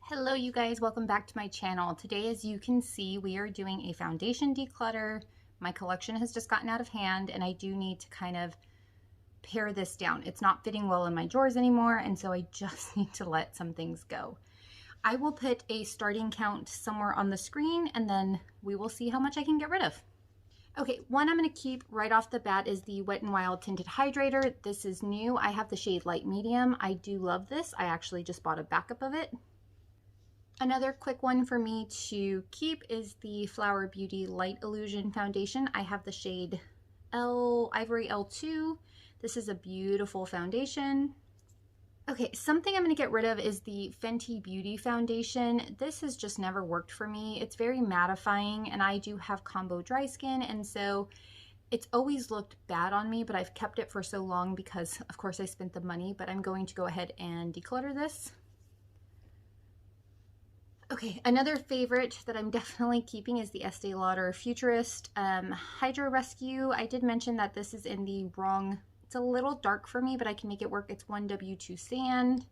Hello you guys, welcome back to my channel. Today, as you can see, we are doing a foundation declutter. My collection has just gotten out of hand and I do need to kind of pare this down. It's not fitting well in my drawers anymore, and so I just need to let some things go. I will put a starting count somewhere on the screen and then we will see how much I can get rid of. Okay, one I'm going to keep right off the bat is the Wet n Wild Tinted Hydrator. This is new. I have the shade Light Medium. I do love this. I actually just bought a backup of it. Another quick one for me to keep is the Flower Beauty Light Illusion Foundation. I have the shade Ivory L2. This is a beautiful foundation. Okay, something I'm going to get rid of is the Fenty Beauty Foundation. This has just never worked for me. It's very mattifying and I do have combo dry skin, and so it's always looked bad on me, but I've kept it for so long because of course I spent the money. But I'm going to go ahead and declutter this. Okay, another favorite that I'm definitely keeping is the Estee Lauder Futurist Hydro Rescue. I did mention that this is in the wrong, it's a little dark for me, but I can make it work. It's 1W2 Sand.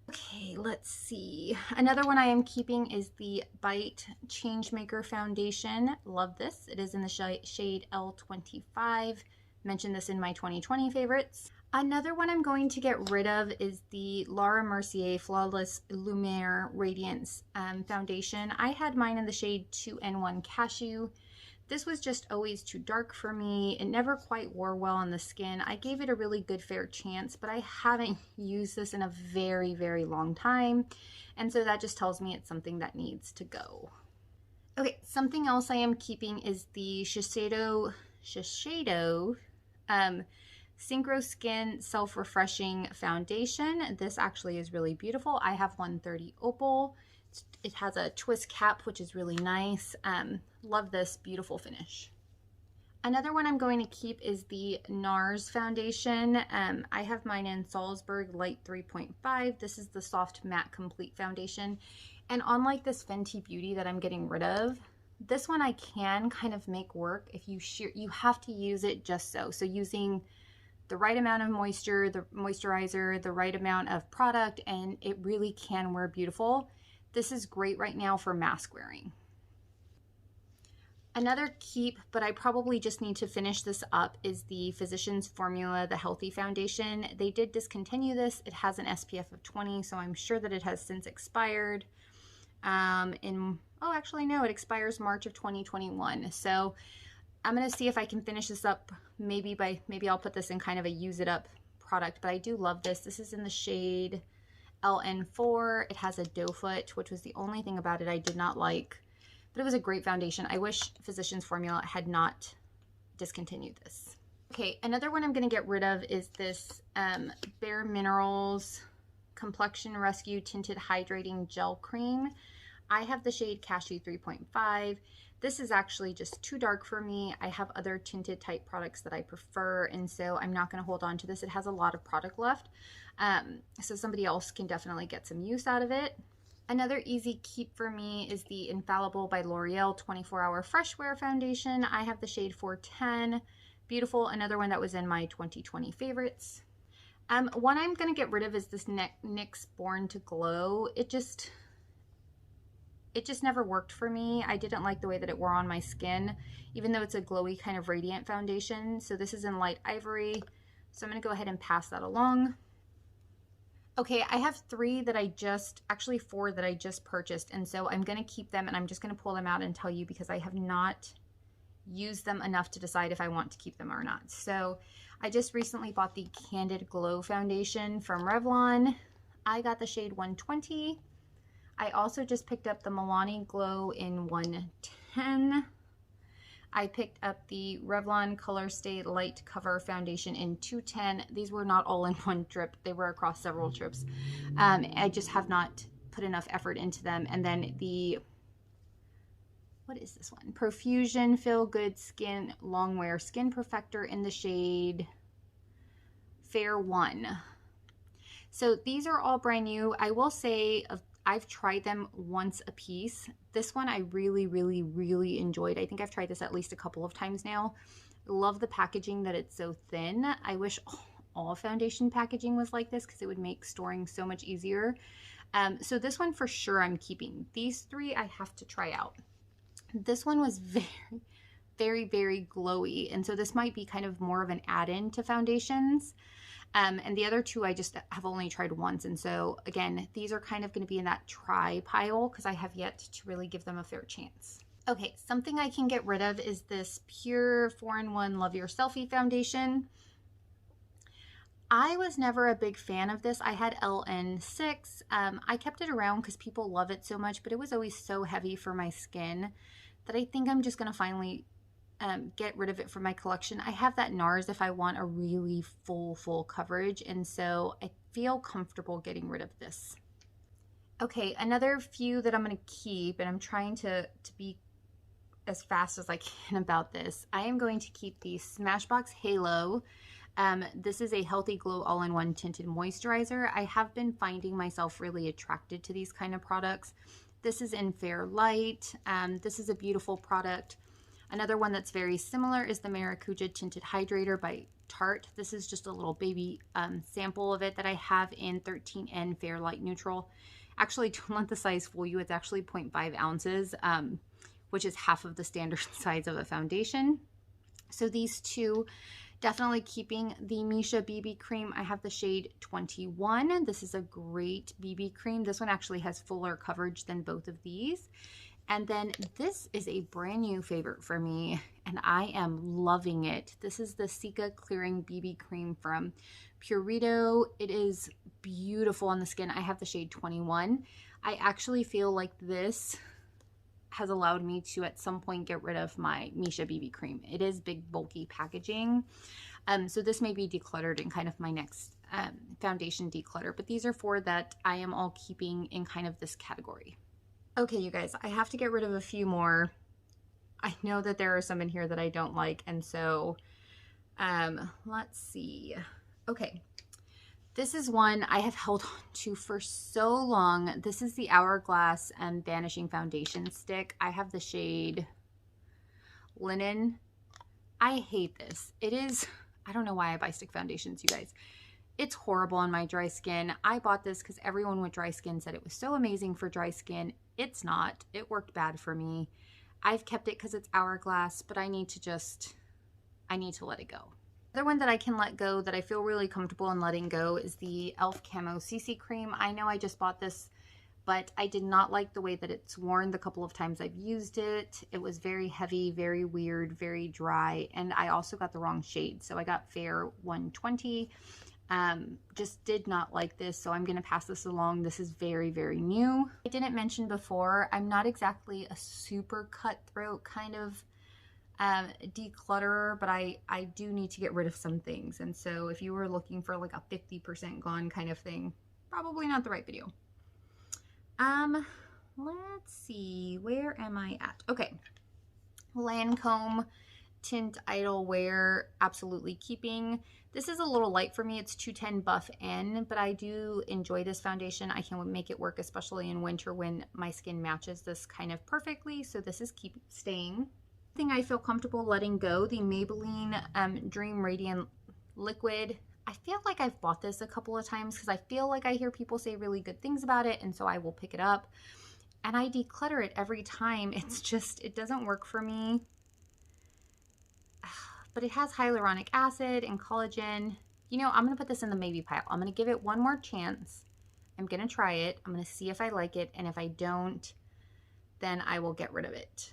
Okay, let's see. Another one I am keeping is the Bite Changemaker Foundation. Love this. It is in the shade L25. Mentioned this in my 2020 favorites. Another one I'm going to get rid of is the Laura Mercier Flawless Lumiere Radiance Foundation. I had mine in the shade 2N1 Cashew. This was just always too dark for me. It never quite wore well on the skin. I gave it a really good fair chance, but I haven't used this in a very, very long time. And so that just tells me it's something that needs to go. Okay, something else I am keeping is the Shiseido Synchro Skin Self-Refreshing Foundation. This actually is really beautiful. I have 130 Opal. It has a twist cap, which is really nice. Love this beautiful finish. Another one I'm going to keep is the NARS Foundation. I have mine in Salzburg Light 3.5. This is the Soft Matte Complete Foundation. And unlike this Fenty Beauty that I'm getting rid of, this one I can kind of make work if you have to use it just so. So using the right amount of moisture, the moisturizer, the right amount of product, and it really can wear beautiful. This is great right now for mask wearing. Another keep, but I probably just need to finish this up, is the Physicians Formula, the Healthy Foundation. They did discontinue this. It has an SPF of 20, so I'm sure that it has since expired. Oh, actually no, it expires March of 2021. So I'm going to see if I can finish this up. Maybe I'll put this in kind of a use it up product, but I do love this. This is in the shade LN4. It has a doe foot, which was the only thing about it I did not like, but it was a great foundation. I wish Physicians Formula had not discontinued this. Okay, another one I'm going to get rid of is this Bare Minerals Complexion Rescue Tinted Hydrating Gel Cream. I have the shade Cashew 3.5. This is actually just too dark for me. I have other tinted type products that I prefer, and so I'm not going to hold on to this. It has a lot of product left, so somebody else can definitely get some use out of it. Another easy keep for me is the Infallible by L'Oreal 24-Hour Fresh Wear Foundation. I have the shade 410. Beautiful. Another one that was in my 2020 favorites. One I'm going to get rid of is this NYX Born to Glow. It just never worked for me. I didn't like the way that it wore on my skin, even though it's a glowy kind of radiant foundation. So this is in Light Ivory. So I'm going to go ahead and pass that along. Okay, I have four that I just purchased, and so I'm going to keep them, and I'm just going to pull them out and tell you because I have not used them enough to decide if I want to keep them or not. So I just recently bought the Candid Glow Foundation from Revlon. I got the shade 120. I also just picked up the Milani Glow in 110. I picked up the Revlon Color Stay Light Cover Foundation in 210. These were not all in one trip. They were across several trips. I just have not put enough effort into them. And then the, what is this one? Profusion Feel Good Skin Longwear Skin Perfector in the shade Fair 1. So these are all brand new. I will say I've tried them once a piece. This one I really, really, really enjoyed. I think I've tried this at least a couple of times now. Love the packaging, that it's so thin. I wish all foundation packaging was like this because it would make storing so much easier. So this one for sure I'm keeping. These three I have to try out. This one was very glowy, and so this might be kind of more of an add-in to foundations. And the other two I just have only tried once, and so again, these are kind of going to be in that try pile because I have yet to really give them a fair chance. Okay, something I can get rid of is this Pure 4-in-1 Love Your Selfie foundation. I was never a big fan of this. I had LN6. I kept it around because people love it so much, but it was always so heavy for my skin that I think I'm just going to finally get rid of it from my collection. I have that NARS if I want a really full coverage, and so I feel comfortable getting rid of this. Okay, another few that I'm going to keep, and I'm trying to be as fast as I can about this. I am going to keep the Smashbox Halo. This is a Healthy Glow all-in-one tinted moisturizer. I have been finding myself really attracted to these kind of products. This is in Fair Light. This is a beautiful product. Another one that's very similar is the Maracuja Tinted Hydrator by Tarte. This is just a little baby sample of it that I have in 13N Fair Light Neutral. Actually, don't let the size fool you. It's actually 0.5 ounces, which is half of the standard size of a foundation. So these two, definitely keeping. The Misha BB cream, I have the shade 21. This is a great BB cream. This one actually has fuller coverage than both of these. And then this is a brand new favorite for me, and I am loving it. This is the Cica Clearing BB cream from Purito. It is beautiful on the skin. I have the shade 21. I actually feel like this has allowed me to at some point get rid of my Misha BB cream. It is big bulky packaging. So this may be decluttered in kind of my next foundation declutter, but these are four that I am all keeping in kind of this category. Okay, you guys, I have to get rid of a few more. I know that there are some in here that I don't like, and so let's see. Okay, this is one I have held on to for so long. This is the Hourglass Vanishing Foundation Stick. I have the shade Linen. I hate this. It is, I don't know why I buy stick foundations, you guys. It's horrible on my dry skin. I bought this because everyone with dry skin said it was so amazing for dry skin. It's not. It worked bad for me. I've kept it because it's Hourglass, but I need to let it go. The other one that I can let go that I feel really comfortable in letting go is the e.l.f. Camo CC Cream. I know I just bought this, but I did not like the way that it's worn the couple of times I've used it. It was very heavy, very weird, very dry, and I also got the wrong shade. So I got Fair 120. Just did not like this, so I'm going to pass this along. This is very new. I didn't mention before, I'm not exactly a super cutthroat kind of declutterer, but I do need to get rid of some things, and so if you were looking for like a 50% gone kind of thing, probably not the right video. Let's see, where am I at? Okay, Lancome Tint Idle Wear, absolutely keeping. This is a little light for me. It's 210 Buff N, but I do enjoy this foundation. I can make it work, especially in winter when my skin matches this kind of perfectly. So this is keep staying. Thing I feel comfortable letting go, the Maybelline Dream Radiant Liquid. I feel like I've bought this a couple of times because I feel like I hear people say really good things about it, and so I will pick it up. And I declutter it every time. It's just, it doesn't work for me. But it has hyaluronic acid and collagen. You know, I'm going to put this in the maybe pile. I'm going to give it one more chance. I'm going to try it. I'm going to see if I like it. And if I don't, then I will get rid of it.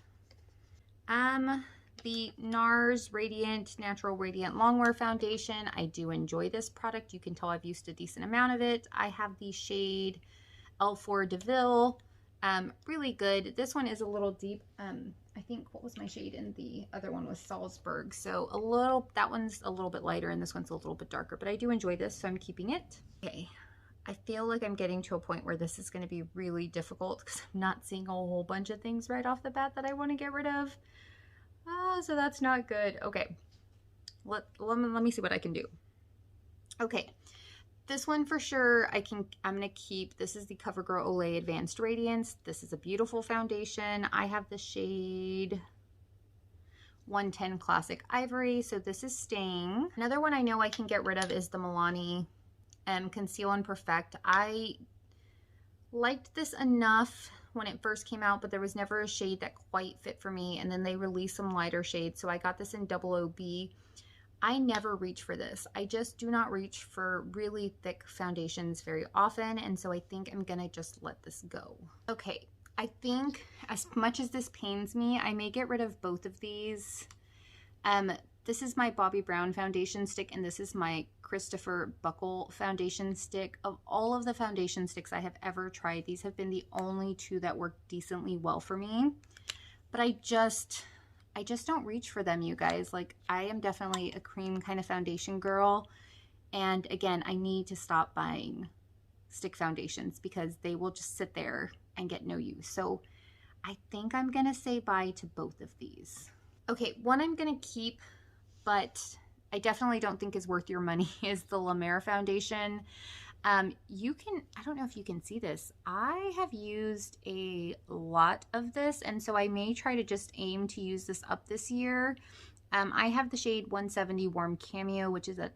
The NARS Radiant Natural Radiant Longwear Foundation. I do enjoy this product. You can tell I've used a decent amount of it. I have the shade L4 DeVille. Really good. This one is a little deep. I think, what was my shade? And the other one was Salzburg. So that one's a little bit lighter and this one's a little bit darker, but I do enjoy this, so I'm keeping it. Okay. I feel like I'm getting to a point where this is going to be really difficult because I'm not seeing a whole bunch of things right off the bat that I want to get rid of. So that's not good. Okay. Let me see what I can do. Okay. This one for sure I'm going to keep. This is the CoverGirl Olay Advanced Radiance. This is a beautiful foundation. I have the shade 110 Classic Ivory, so this is staying. Another one I know I can get rid of is the Milani Conceal and Perfect. I Liked this enough when it first came out, but there was never a shade that quite fit for me. And then they released some lighter shades. So I got this in 00B. I never reach for this. I just do not reach for really thick foundations very often. And so I think I'm gonna just let this go. Okay, I think as much as this pains me, I may get rid of both of these. This is my Bobbi Brown foundation stick, and this is my Christopher Buckle foundation stick. Of all of the foundation sticks I have ever tried, these have been the only two that work decently well for me. But I just don't reach for them, you guys. Like, I am definitely a cream kind of foundation girl. And again, I need to stop buying stick foundations because they will just sit there and get no use. So I think I'm gonna say bye to both of these. Okay, one I'm gonna keep, but I definitely don't think is worth your money is the La Mer foundation. I don't know if you can see this. I have used a lot of this, and so I may try to just aim to use this up this year. I have the shade 170 Warm Cameo, which is a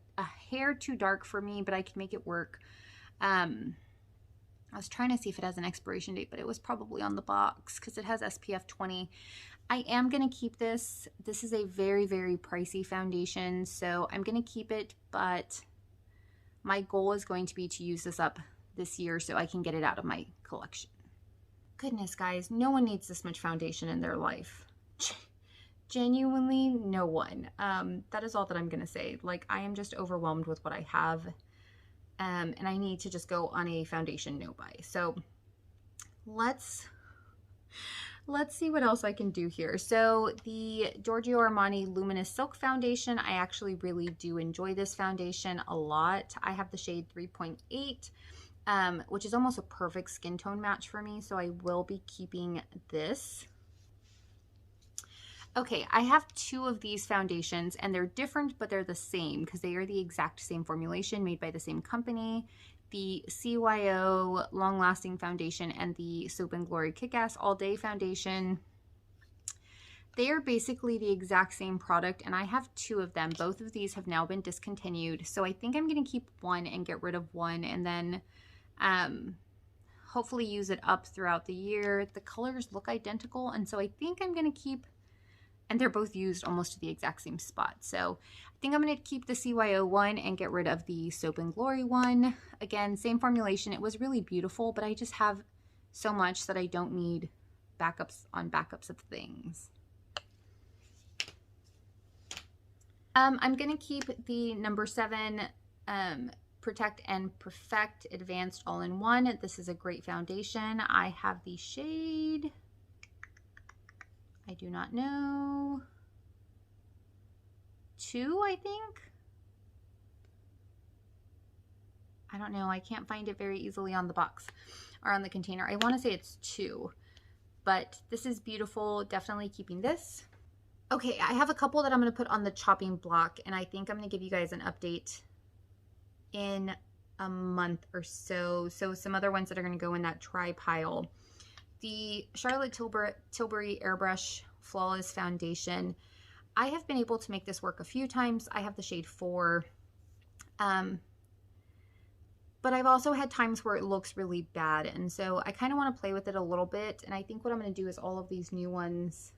hair too dark for me, but I can make it work. I was trying to see if it has an expiration date, but it was probably on the box because it has SPF 20. I am going to keep this. This is a very, very pricey foundation, so I'm going to keep it, but my goal is going to be to use this up this year so I can get it out of my collection. Goodness, guys, no one needs this much foundation in their life. Genuinely, no one. That is all that I'm going to say. Like, I am just overwhelmed with what I have, and I need to just go on a foundation no-buy. So let's see what else I can do here. So the Giorgio Armani Luminous Silk Foundation, I actually really do enjoy this foundation a lot. I have the shade 3.8, which is almost a perfect skin tone match for me, so I will be keeping this. Okay, I have two of these foundations, and they're different, but they're the same because they are the exact same formulation made by the same company. The CYO Long Lasting Foundation and the Soap & Glory Kick-Ass All Day Foundation. They are basically the exact same product, and I have two of them. Both of these have now been discontinued, so I think I'm going to keep one and get rid of one, and then hopefully use it up throughout the year. The colors look identical, and so I think I'm going to keep, and they're both used almost to the exact same spot. So I think I'm going to keep the CYO one and get rid of the Soap & Glory one. Again, same formulation. It was really beautiful, but I just have so much that I don't need backups on backups of things. I'm going to keep the number 7 Protect and Perfect Advanced All-in-One. This is a great foundation. I have the shade, I do not know, 2, I think. I don't know. I can't find it very easily on the box or on the container. I want to say it's 2, but this is beautiful. Definitely keeping this. Okay, I have a couple that I'm going to put on the chopping block, and I think I'm going to give you guys an update in a month or so. So some other ones that are going to go in that try pile. The Charlotte Tilbury Airbrush Flawless Foundation. I have been able to make this work a few times. I have the shade 4. But I've also had times where it looks really bad. And so I kind of want to play with it a little bit. And I think what I'm going to do is all of these new ones,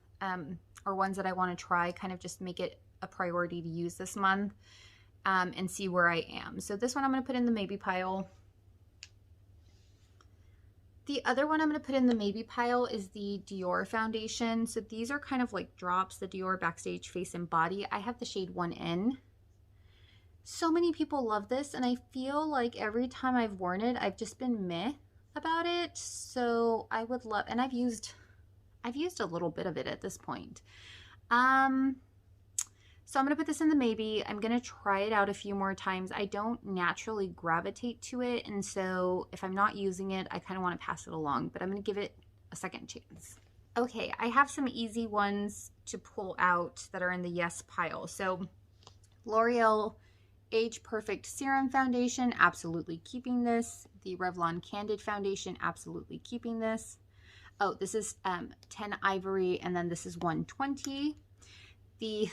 or ones that I want to try, kind of just make it a priority to use this month, and see where I am. So this one I'm going to put in the maybe pile. The other one I'm going to put in the maybe pile is the Dior foundation. So these are kind of like drops, the Dior Backstage Face and Body. I have the shade 1N. So many people love this, and I feel like every time I've worn it, I've just been meh about it. So I would love, and I've used a little bit of it at this point. So I'm going to put this in the maybe. I'm going to try it out a few more times. I don't naturally gravitate to it, and so if I'm not using it, I kind of want to pass it along, but I'm going to give it a second chance. Okay, I have some easy ones to pull out that are in the yes pile. So L'Oreal Age Perfect Serum Foundation, absolutely keeping this. The Revlon Candid Foundation, absolutely keeping this. Oh, this is 10 Ivory, and then this is 120. The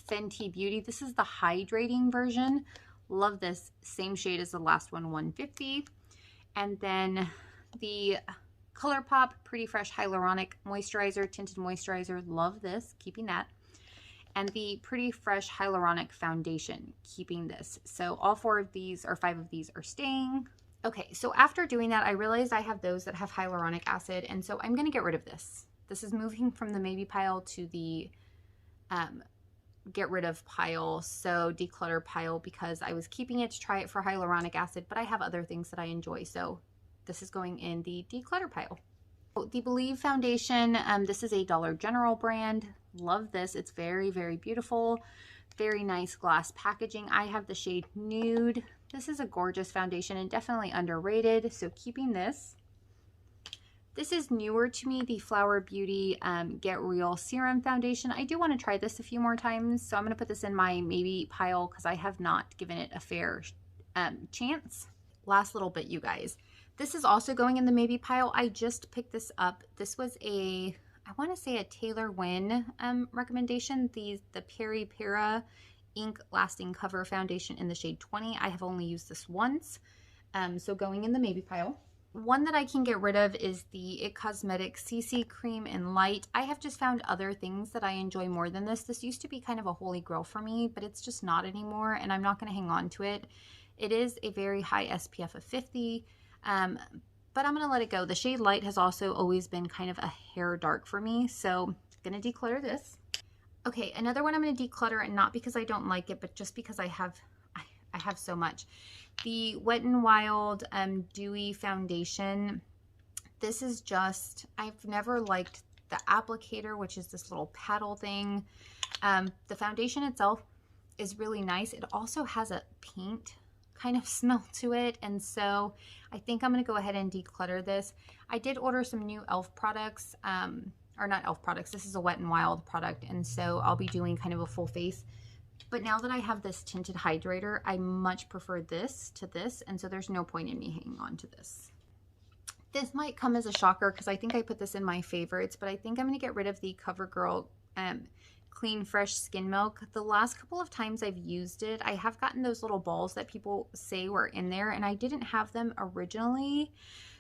Fenty Beauty, this is the hydrating version. Love this. Same shade as the last one, 150. And then the ColourPop Pretty Fresh Hyaluronic Moisturizer, Tinted Moisturizer. Love this, keeping that. And the Pretty Fresh Hyaluronic Foundation, keeping this. So all 4 of these, or 5 of these, are staying. Okay, so after doing that, I realized I have those that have hyaluronic acid, and so I'm going to get rid of this. This is moving from the maybe pile to the get rid of pile, so declutter pile, because I was keeping it to try it for hyaluronic acid, but I have other things that I enjoy, so this is going in the declutter pile. The Believe foundation, this is a Dollar General brand. Love this. It's very, very beautiful. Very nice glass packaging. I have the shade Nude. This is a gorgeous foundation and definitely underrated, so keeping this. This is newer to me, the Flower Beauty Get Real Serum Foundation. I do want to try this a few more times, so I'm going to put this in my maybe pile because I have not given it a fair chance. Last little bit, you guys. This is also going in the maybe pile. I just picked this up. This was a, I want to say a Taylor Wynn recommendation. The Peri Para Ink Lasting Cover Foundation in the shade 20. I have only used this once, so going in the maybe pile. One that I can get rid of is the It Cosmetics CC Cream in Light. I have just found other things that I enjoy more than this. This used to be kind of a holy grail for me, but it's just not anymore, and I'm not going to hang on to it. It is a very high SPF of 50, but I'm going to let it go. The shade Light has also always been kind of a hair dark for me, so I'm going to declutter this. Okay, another one I'm going to declutter, and not because I don't like it, but just because I have so much. The Wet n Wild Dewy Foundation. This is just, I've never liked the applicator, which is this little paddle thing. The foundation itself is really nice. It also has a paint kind of smell to it, and so I think I'm going to go ahead and declutter this. I did order some new e.l.f. products, or not e.l.f. products, this is a Wet n Wild product, and so I'll be doing kind of a full face. But now that I have this tinted hydrator, I much prefer this to this, and so there's no point in me hanging on to this. This might come as a shocker because I think I put this in my favorites, but I think I'm going to get rid of the CoverGirl Clean Fresh Skin Milk. The last couple of times I've used it, I have gotten those little balls that people say were in there, and I didn't have them originally.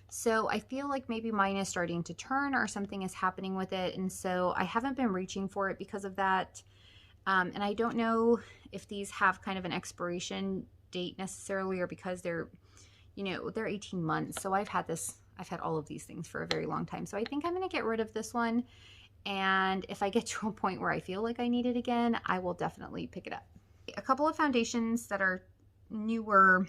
So I feel like maybe mine is starting to turn or something is happening with it, and so I haven't been reaching for it because of that. And I don't know if these have kind of an expiration date necessarily, or because they're, you know, they're 18 months. So I've had all of these things for a very long time. So I think I'm going to get rid of this one. And if I get to a point where I feel like I need it again, I will definitely pick it up. A couple of foundations that are newer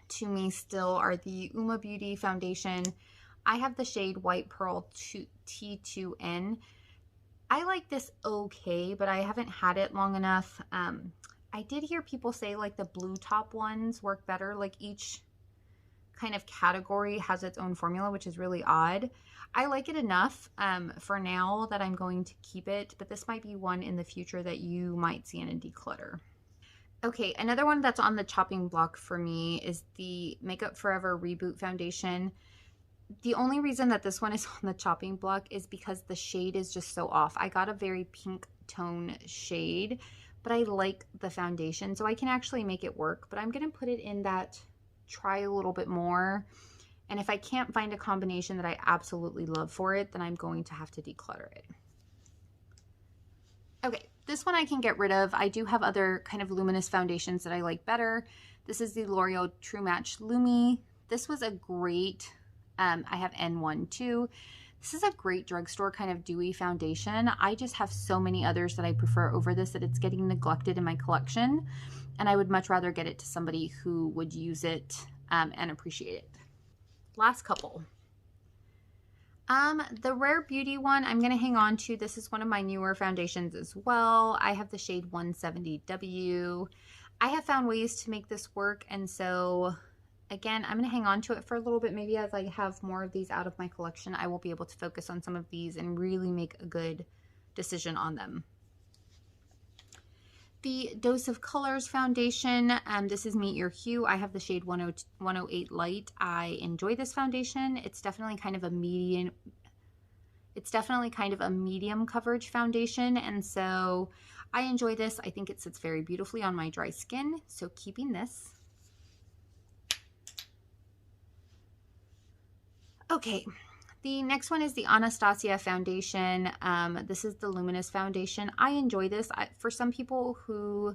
to me still are the Uma Beauty Foundation. I have the shade White Pearl T2N. I like this okay, but I haven't had it long enough. I did hear people say like the blue top ones work better. Like each kind of category has its own formula, which is really odd. I like it enough for now that I'm going to keep it, but this might be one in the future that you might see in a declutter. Okay, another one that's on the chopping block for me is the Makeup Forever Reboot Foundation. The only reason that this one is on the chopping block is because the shade is just so off. I got a very pink tone shade, but I like the foundation, so I can actually make it work. But I'm going to put it in that try a little bit more. And if I can't find a combination that I absolutely love for it, then I'm going to have to declutter it. Okay, this one I can get rid of. I do have other kind of luminous foundations that I like better. This is the L'Oreal True Match Lumi. This was a great... I have N1 too. This is a great drugstore kind of dewy foundation. I just have so many others that I prefer over this that it's getting neglected in my collection, and I would much rather get it to somebody who would use it and appreciate it. Last couple. The Rare Beauty one I'm going to hang on to. This is one of my newer foundations as well. I have the shade 170W. I have found ways to make this work, and so again, I'm going to hang on to it for a little bit. Maybe as I have more of these out of my collection, I will be able to focus on some of these and really make a good decision on them. The Dose of Colors foundation, this is Meet Your Hue. I have the shade 108 Light. I enjoy this foundation. It's definitely kind of a medium. It's definitely kind of a medium coverage foundation, and so I enjoy this. I think it sits very beautifully on my dry skin, so keeping this. Okay, the next one is the Anastasia foundation. This is the Luminous foundation. I enjoy this. For some people who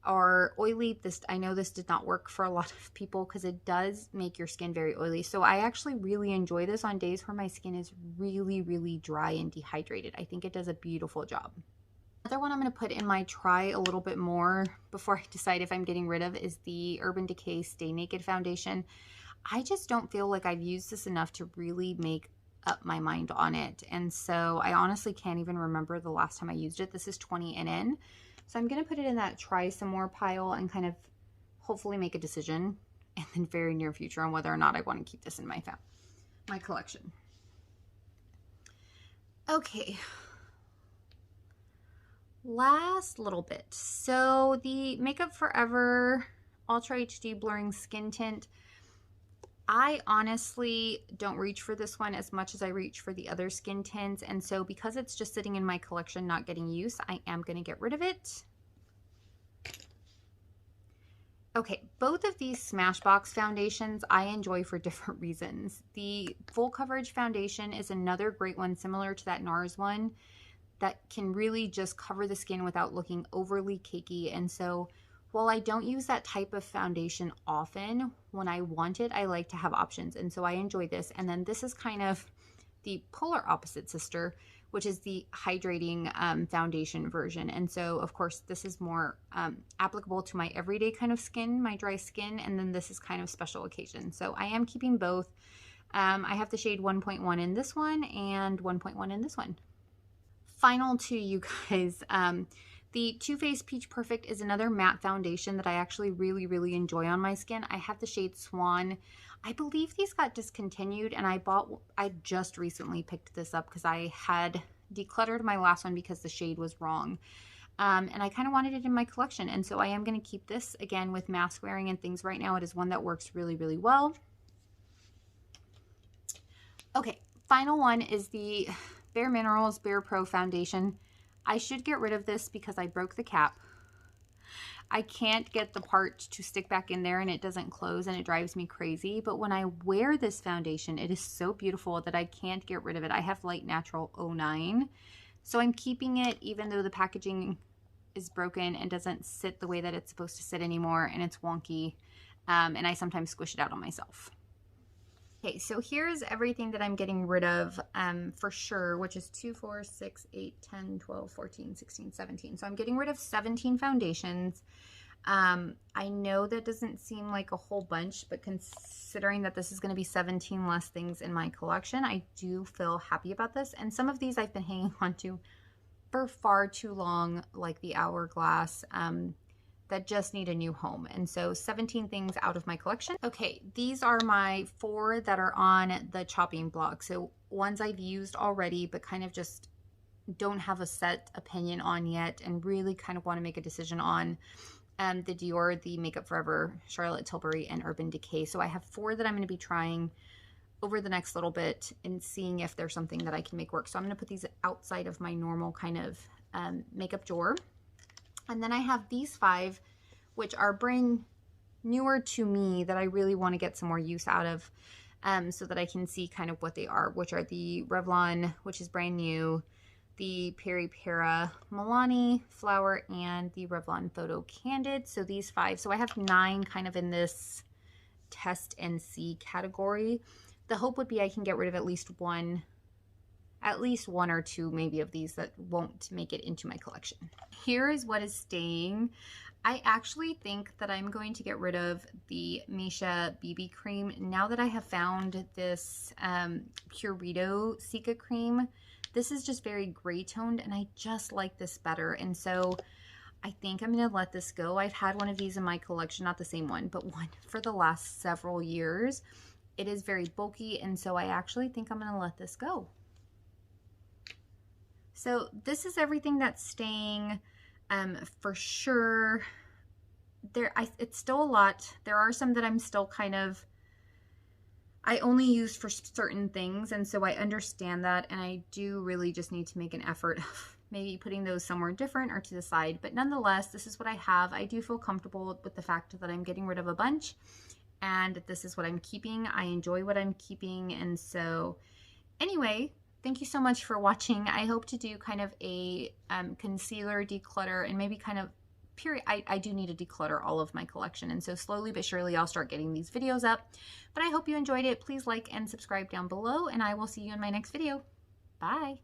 are oily, I know this did not work for a lot of people because it does make your skin very oily. So I actually really enjoy this on days where my skin is really, really dry and dehydrated. I think it does a beautiful job. Another one I'm going to put in my try a little bit more before I decide if I'm getting rid of is the Urban Decay Stay Naked foundation. I just don't feel like I've used this enough to really make up my mind on it. And so I honestly can't even remember the last time I used it. This is 20 NN. So I'm going to put it in that try some more pile and kind of hopefully make a decision in the very near future on whether or not I want to keep this in my collection. Okay. Last little bit. So the Makeup Forever Ultra HD Blurring Skin Tint. I honestly don't reach for this one as much as I reach for the other skin tints, and so because it's just sitting in my collection not getting use, I am going to get rid of it. Okay, both of these Smashbox foundations I enjoy for different reasons. The Full Coverage foundation is another great one similar to that NARS one that can really just cover the skin without looking overly cakey, and so while I don't use that type of foundation often, when I want it, I like to have options. And so I enjoy this. And then this is kind of the polar opposite sister, which is the hydrating foundation version. And so, of course, this is more applicable to my everyday kind of skin, my dry skin. And then this is kind of special occasion. So I am keeping both. I have the shade 1.1 in this one and 1.1 in this one. Final two, you guys. The Too Faced Peach Perfect is another matte foundation that I actually really, really enjoy on my skin. I have the shade Swan. I believe these got discontinued, and I just recently picked this up because I had decluttered my last one because the shade was wrong. And I kind of wanted it in my collection, and so I am going to keep this, again, with mask wearing and things right now. It is one that works really, really well. Okay, final one is the Bare Minerals Bare Pro Foundation. I should get rid of this because I broke the cap. I can't get the part to stick back in there and it doesn't close and it drives me crazy. But when I wear this foundation, it is so beautiful that I can't get rid of it. I have Light Natural 09. So I'm keeping it even though the packaging is broken and doesn't sit the way that it's supposed to sit anymore and it's wonky. And I sometimes squish it out on myself. Okay, so here's everything that I'm getting rid of for sure, which is 2, 4, 6, 8, 10, 12, 14, 16, 17. So I'm getting rid of 17 foundations. I know that doesn't seem like a whole bunch, but considering that this is going to be 17 less things in my collection, I do feel happy about this. And some of these I've been hanging on to for far too long, like the Hourglass, that just need a new home. And so 17 things out of my collection. Okay, these are my 4 that are on the chopping block. So ones I've used already, but kind of just don't have a set opinion on yet and really kind of want to make a decision on. The Dior, the Makeup Forever, Charlotte Tilbury, and Urban Decay. So I have 4 that I'm going to be trying over the next little bit and seeing if there's something that I can make work. So I'm going to put these outside of my normal kind of makeup drawer. And then I have these 5, which are brand newer to me that I really want to get some more use out of so that I can see kind of what they are, which are the Revlon, which is brand new, the Peri Para Milani Flower, and the Revlon Photo Candid. So these 5. So I have 9 kind of in this test and see category. The hope would be I can get rid of at least one or 2 maybe of these that won't make it into my collection. Here is what is staying. I actually think that I'm going to get rid of the Misha BB cream now that I have found this Purito Cica cream. This is just very gray toned and I just like this better, and so I think I'm going to let this go. I've had one of these in my collection, not the same one, but one for the last several years. It is very bulky, and so I actually think I'm going to let this go. So this is everything that's staying for sure. It's still a lot. There are some that I'm still kind of, I only use for certain things, and so I understand that, and I do really just need to make an effort of maybe putting those somewhere different or to the side. But nonetheless, this is what I have. I do feel comfortable with the fact that I'm getting rid of a bunch, and this is what I'm keeping. I enjoy what I'm keeping. And so anyway, thank you so much for watching. I hope to do kind of a concealer declutter, and maybe kind of period. I do need to declutter all of my collection, and so slowly but surely I'll start getting these videos up. But I hope you enjoyed it. Please like and subscribe down below, and I will see you in my next video. Bye.